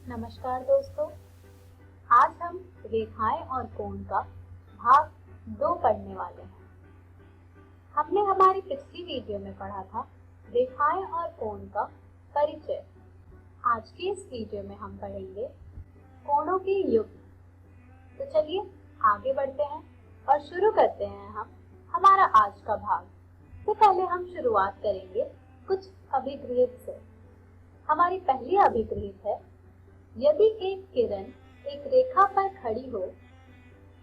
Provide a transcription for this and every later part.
नमस्कार दोस्तों, आज हम रेखाएं और कोण का भाग 2 पढ़ने वाले हैं। हमने हमारी पिछली वीडियो में पढ़ा था रेखाएं और कोण का परिचय। आज की इस वीडियो में हम पढ़ेंगे कोणों के युग्म। तो चलिए आगे बढ़ते हैं और शुरू करते हैं हम हमारा आज का भाग। तो पहले हम शुरुआत करेंगे कुछ अभिगृहित से। हमारी पहली अभिगृहित है, यदि एक किरण एक रेखा पर खड़ी हो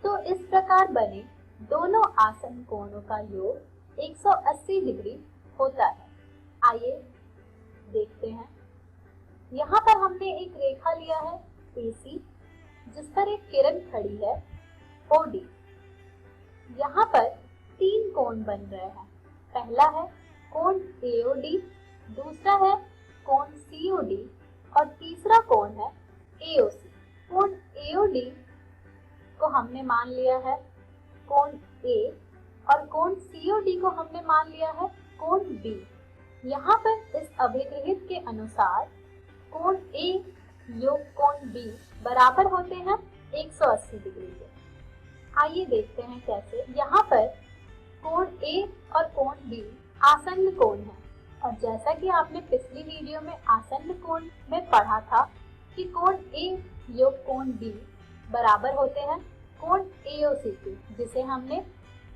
तो इस प्रकार बने दोनों आसन्न कोणों का योग 180 डिग्री होता है। आइए देखते हैं। यहाँ पर हमने एक रेखा लिया है AC, जिस पर एक किरण खड़ी है OD। यहाँ पर 3 कोण बन रहे हैं। पहला है कोण AOD, दूसरा है कोण COD और तीसरा कोण है AOC। कोण AOD को हमने मान लिया है कोण A और कोण COD को हमने मान लिया है कोण B। यहाँ पर इस अभिगृहित के अनुसार कोण A योग कोण B बराबर होते हैं 180 डिग्री के। आइए देखते हैं कैसे। यहाँ पर कोण A और कोण B आसन्न कोण है और जैसा कि आपने पिछली वीडियो में आसन्न कोण में पढ़ा था कि कोण A योग कोण B बराबर होते हैं कोण AOC के, जिसे हमने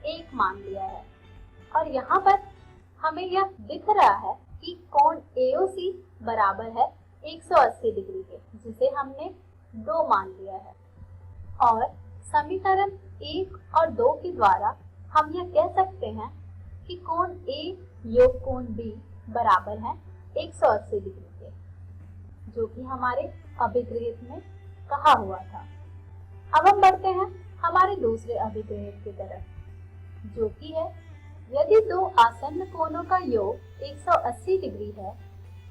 1 मान लिया है। और यहाँ पर हमें यह दिख रहा है कि कोण AOC बराबर है 180 डिग्री के, जिसे हमने 2 मान लिया है। और समीकरण 1 और 2 के द्वारा हम यह कह सकते हैं कि कोण A योग कोण B बराबर है 180 डिग्री के, जो कि हमारे अभिगृहित में कहा हुआ था। अब हम बढ़ते हैं हमारे दूसरे अभिगृहित की तरफ, जो कि है यदि 2 आसन्न कोणों का योग 180 डिग्री है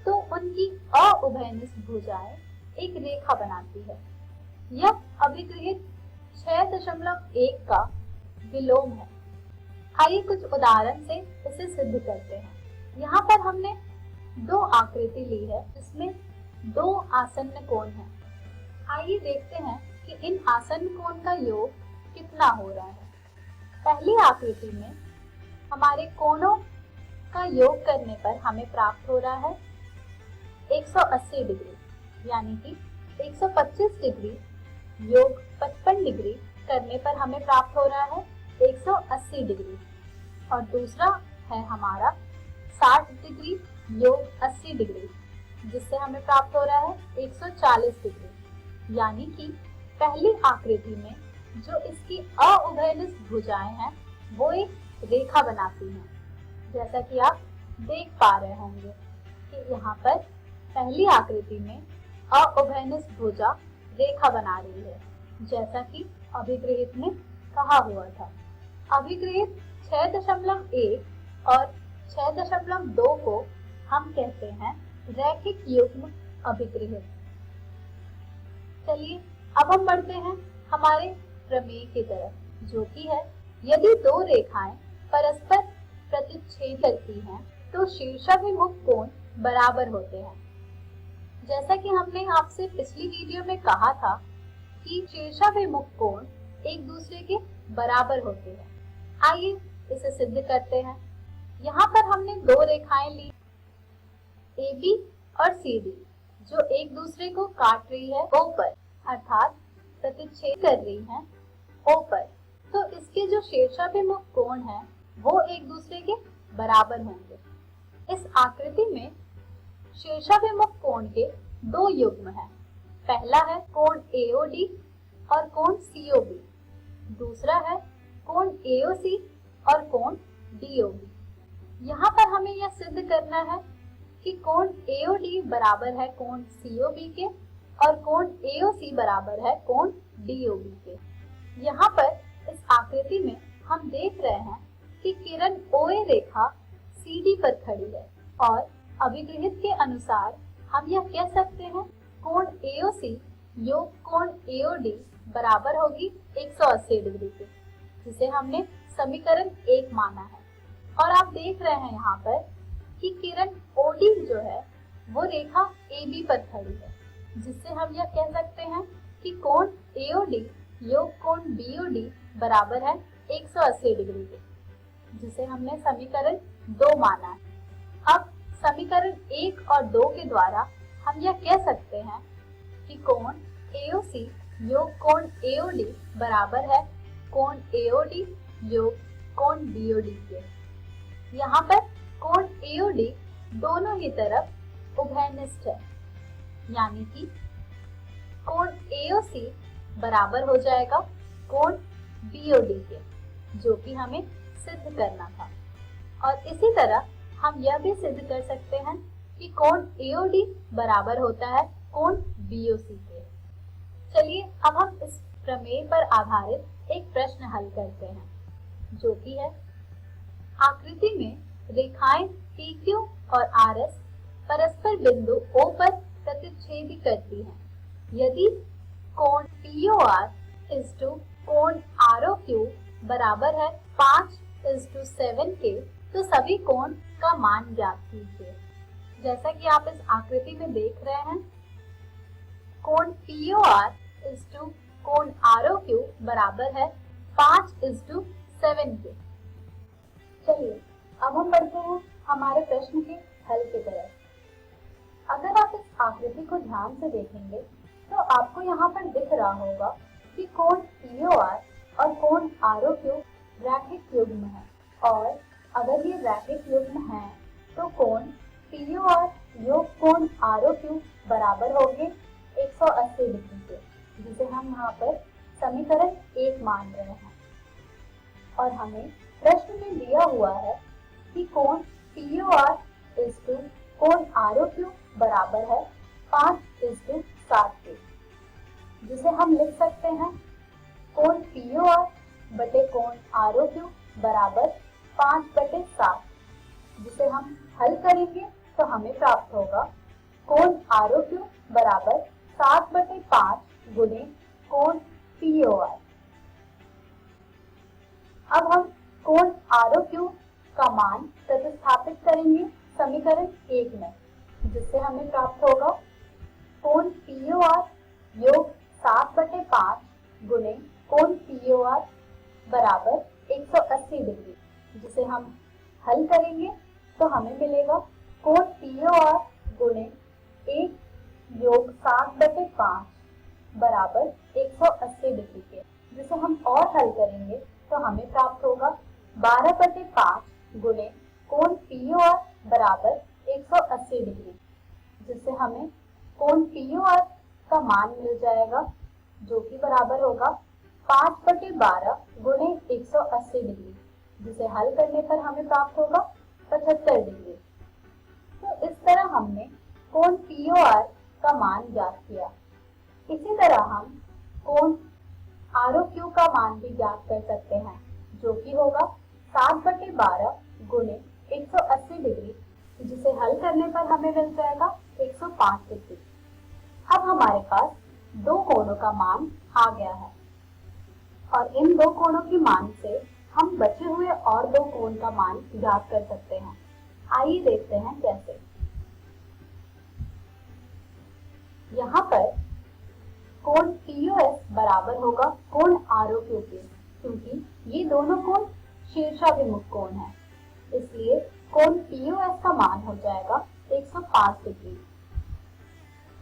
तो उनकी अउभयनिष्ठ भुजाएं एक रेखा बनाती है। यह अभिगृहित 6.1 का विलोम है। आइए कुछ उदाहरण से इसे सिद्ध करते हैं। यहाँ पर हमने 2 आकृति ली है जिसमें 2 आसन्न कोण हैं। आइए देखते हैं कि इन आसन्न कोण का योग कितना हो रहा है। पहली आकृति में हमारे कोणों का योग करने पर हमें प्राप्त हो रहा है 180 डिग्री, यानी कि 125 डिग्री योग 55 डिग्री करने पर हमें प्राप्त हो रहा है 180 डिग्री। और दूसरा है हमारा 60 डिग्री योग 80 डिग्री, जिससे हमें प्राप्त हो रहा है 140 डिग्री। यानी कि पहली आकृति में जो इसकी अउभयनिष्ठ भुजाएं हैं वो एक रेखा बनाती हैं, जैसा कि आप देख पा रहे होंगे कि यहाँ पर पहली आकृति में अउभयनिष्ठ भुजा रेखा बना रही है, जैसा कि अभिगृहित में कहा हुआ था। अभिगृहित 6.1 और 6.2 को हम कहते हैं रैखिक युग्म अभिगृहित। चलिए अब हम बढ़ते हैं हमारे प्रमेय की तरफ, जो कि है यदि 2 रेखाएं परस्पर प्रतिच्छेद करती हैं तो शीर्षाभिमुख कोण बराबर होते हैं। जैसा कि हमने आपसे पिछली वीडियो में कहा था कि शीर्षाभिमुख कोण एक दूसरे के बराबर होते हैं। आइए इसे सिद्ध करते हैं। यहाँ पर हमने 2 रेखाएं ली, AB और CD, जो एक दूसरे को काट रही है O पर, अर्थात प्रतिच्छेद कर रही हैं O पर। तो इसके जो शीर्षाभिमुख कोण है वो एक दूसरे के बराबर होंगे। इस आकृति में शीर्षाभिमुख कोण के 2 युग्म हैं। पहला है कोण AOD और कोण COB, दूसरा है कोण AOC और कोण DOB। यहाँ पर हमें यह सिद्ध करना है कि कोण AOD बराबर है कोण COB के और कोण AOC बराबर है कोण DOB के। यहाँ पर इस आकृति में हम देख रहे हैं कि किरण OA रेखा CD पर खड़ी है और अभिगृहित के अनुसार हम यह कह सकते हैं कोण AOC योग कोण AOD बराबर होगी 180 डिग्री के, जिसे हमने समीकरण 1 माना है। और आप देख रहे हैं यहाँ पर कि किरण OD जो है वो रेखा AB पर खड़ी है जिससे हम यह कह सकते हैं कि कोण AOD योग कोण BOD बराबर है 180 डिग्री के, जिसे हमने समीकरण 2 माना है। अब समीकरण 1 और 2 के द्वारा हम यह कह सकते हैं कि कोण AOC योग कोण AOD बराबर है कोण AOD योग कोण BOD के। यहाँ पर कोण AOD दोनों ही तरफ उभयनिष्ठ है, यानी कि कोण AOC बराबर हो जाएगा कोण BOD के, जो कि हमें सिद्ध करना था। और इसी तरह हम यह भी सिद्ध कर सकते हैं कि कोण AOD बराबर होता है कोण BOC के। चलिए अब हम इस प्रमेय पर आधारित एक प्रश्न हल करते हैं, जो कि है आकृति में रेखाएं PQ और RS परस्पर बिंदु O पर प्रतिच्छेद करती हैं। यदि कोण POR कोण ROQ बराबर है 5:7 के, तो सभी कोण का मान ज्ञात कीजिए। जैसा कि आप इस आकृति में देख रहे हैं, कोण POR कोण ROQ बराबर है 5:7 के। चलिए अब हम बढ़ते हैं हमारे प्रश्न के हल की तरफ। अगर आप इस आकृति को ध्यान से देखेंगे तो आपको यहाँ पर दिख रहा होगा कि कोण POR और कोण ROQ रैखिक युग्म है, और अगर ये रैखिक युग्म है तो कोण POR योग कोण ROQ बराबर होंगे 180 डिग्री के, जिसे हम यहाँ पर समीकरण 1 मान रहे हैं। और हमें प्रश्न में दिया हुआ है कि कोण POR कोण ROQ बराबर है 5:7 के, जिसे हम लिख सकते हैं कोण POR बटे कोण ROQ बराबर 5/7, जिसे हम हल करेंगे तो हमें प्राप्त होगा कोण ROQ बराबर 7/5 गुणे कोण POR। अब हम कोण ROQ का मान प्रतिस्थापित करेंगे समीकरण 1 में, जिससे हमें प्राप्त होगा कोण POR योग 7/5 गुणे कोण POR बराबर 180 डिग्री, जिसे हम हल करेंगे तो हमें मिलेगा कोण POR गुणे 1 योग 7/5 बराबर 180 डिग्री के, जिसे हम और हल करेंगे तो हमें प्राप्त होगा 12/5 गुणे कोण POR बराबर 180 डिग्री, जिससे हमें कोण POR का मान मिल जाएगा, जो कि बराबर होगा 5/12 गुणे 180 डिग्री, जिसे हल करने पर हमें प्राप्त होगा 75 डिग्री। तो इस तरह हमने कोण POR का मान ज्ञात किया। इसी तरह हम कोण ROQ का मान भी ज्ञात कर सकते हैं, जो कि होगा 7/12 गुणे 180 डिग्री, जिसे हल करने पर हमें मिल जाएगा 105 डिग्री। अब हमारे पास दो कोणों का मान आ गया है, और इन दो कोणों के मान से हम बचे हुए और दो कोण का मान ज्ञात कर सकते हैं। आइए देखते हैं कैसे। यहाँ पर कोण POS बराबर होगा कोण ROQ के, क्योंकि ये दोनों कोण शीर्षाभिमुख कोण है, इसलिए कोण POS का मान हो जाएगा 105 डिग्री।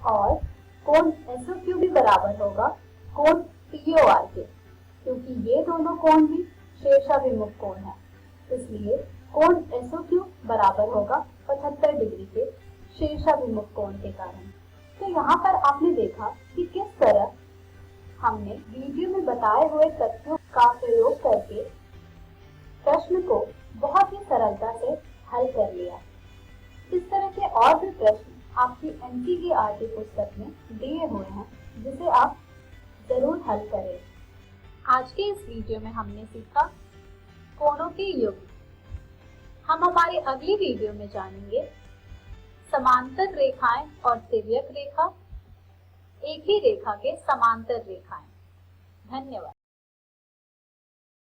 और कोण SOQ भी बराबर होगा कोण POR के, क्योंकि ये दोनों कोण भी शीर्षाभिमुख कोण है, इसलिए कोण SOQ बराबर होगा 75 डिग्री के शीर्षाभिमुख कोण के कारण। तो यहाँ पर आपने देखा कि किस तरह हमने वीडियो में बताए हुए तथ्यों का प्रयोग करके प्रश्न को बहुत ही सरलता से हल कर लिया। इस तरह के और भी प्रश्न आपकी NCERT पुस्तक में दिए हुए हैं, जिसे आप जरूर हल करें। आज के इस वीडियो में हमने सीखा कोणों के युग्म। हम हमारी अगली वीडियो में जानेंगे समांतर रेखाएं और तिर्यक रेखा, एक ही रेखा के समांतर रेखाएं। धन्यवाद।